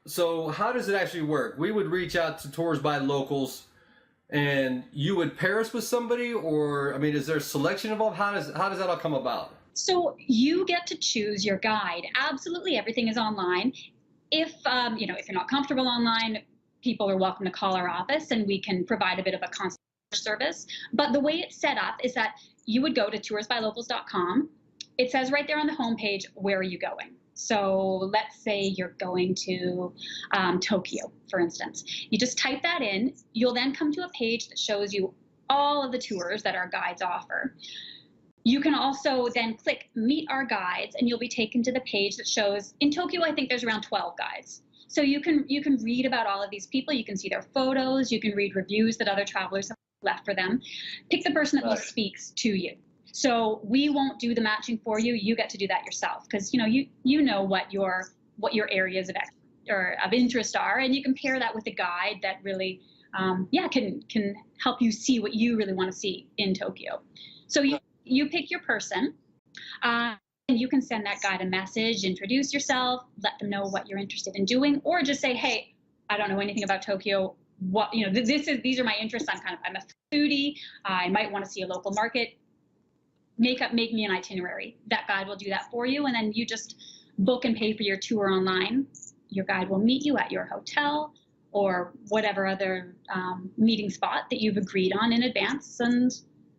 So how does it actually work? We would reach out to Tours by Locals, and you would pair us with somebody, or I mean, is there selection involved? How does that all come about? So you get to choose your guide. Absolutely everything is online. If if you're not comfortable online, people are welcome to call our office and we can provide a bit of a concierge service. But the way it's set up is that you would go to toursbylocals.com. It says right there on the homepage, where are you going? So let's say you're going to Tokyo, for instance. You just type that in. You'll then come to a page that shows you all of the tours that our guides offer. You can also then click Meet Our Guides, and you'll be taken to the page that shows, in Tokyo, I think there's around 12 guides. So you can read about all of these people. You can see their photos. You can read reviews that other travelers have left for them. Pick the person that most speaks to you. So we won't do the matching for you. You get to do that yourself, because you know what your areas of interest are, and you can pair that with a guide that really can help you see what you really want to see in Tokyo. So you pick your person, and you can send that guide a message, introduce yourself, let them know what you're interested in doing, or just say, hey, I don't know anything about Tokyo. These are my interests. I'm a foodie. I might want to see a local market. Make me an itinerary. That guide will do that for you, and then you just book and pay for your tour online. Your guide will meet you at your hotel or whatever other meeting spot that you've agreed on in advance, and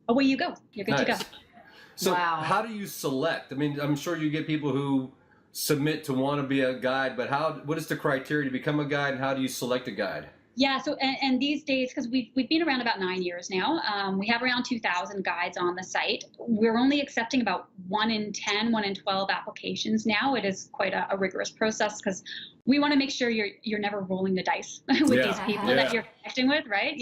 away you go. You're good to go. So how do you select? I mean, I'm sure you get people who submit to want to be a guide, but what is the criteria to become a guide, and how do you select a guide? Yeah, so and these days, because we've been around about 9 years now, we have around 2,000 guides on the site. We're only accepting about 1 in 10, 1 in 12 applications now. It is quite a rigorous process, because we want to make sure you're never rolling the dice with these people that you're connecting with, right?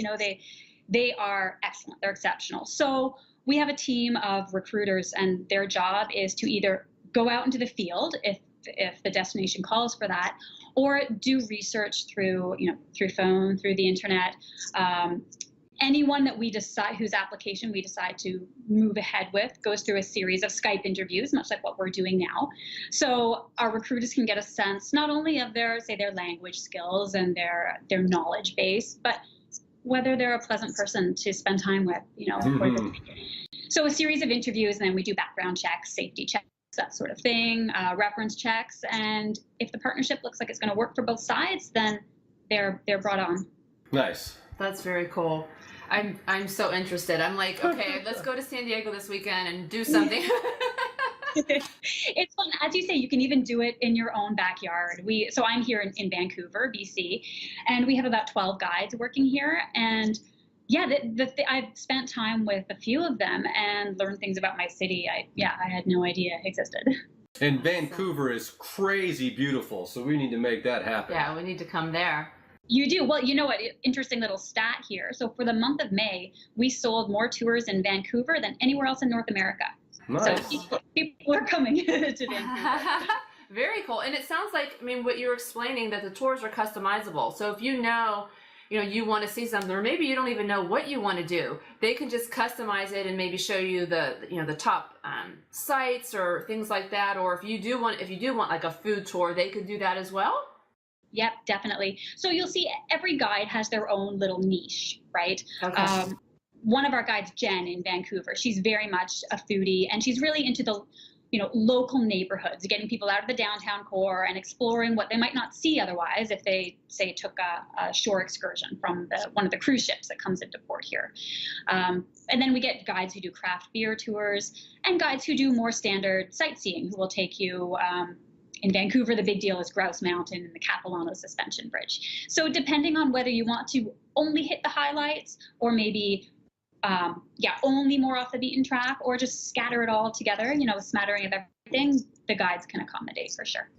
They are excellent. They're exceptional. So we have a team of recruiters, and their job is to either go out into the field if the destination calls for that, or do research through phone, through the internet. Anyone that we decide, whose application we decide to move ahead with, goes through a series of Skype interviews, much like what we're doing now. So our recruiters can get a sense not only of their language skills and their knowledge base, but whether they're a pleasant person to spend time with, So a series of interviews, and then we do background checks, safety checks, that sort of thing, reference checks, and if the partnership looks like it's going to work for both sides, then they're brought on. Nice. That's very cool. I'm so interested. I'm like, okay, let's go to San Diego this weekend and do something. It's fun. As you say, you can even do it in your own backyard. So I'm here in Vancouver, BC, and we have about 12 guides working here. And yeah, I've spent time with a few of them and learned things about my city I had no idea existed. And Vancouver is crazy beautiful, so we need to make that happen. Yeah, we need to come there. You do. Well, you know what? Interesting little stat here. So for the month of May, we sold more tours in Vancouver than anywhere else in North America. Nice. So people are coming to Vancouver. Very cool. And it sounds like, what you were explaining, that the tours are customizable. So if you want to see something, or maybe you don't even know what you want to do, they can just customize it and maybe show you the top sites or things like that. Or if you do want like a food tour, they could do that as well. Yep, definitely. So you'll see every guide has their own little niche, right? Okay. One of our guides, Jen, in Vancouver, she's very much a foodie, and she's really into the local neighborhoods, getting people out of the downtown core and exploring what they might not see otherwise if they, say, took a shore excursion from one of the cruise ships that comes into port here. And then we get guides who do craft beer tours, and guides who do more standard sightseeing, who will take you in Vancouver. The big deal is Grouse Mountain and the Capilano Suspension Bridge. So depending on whether you want to only hit the highlights, or maybe only more off the beaten track, or just scatter it all together, a smattering of everything, the guides can accommodate for sure.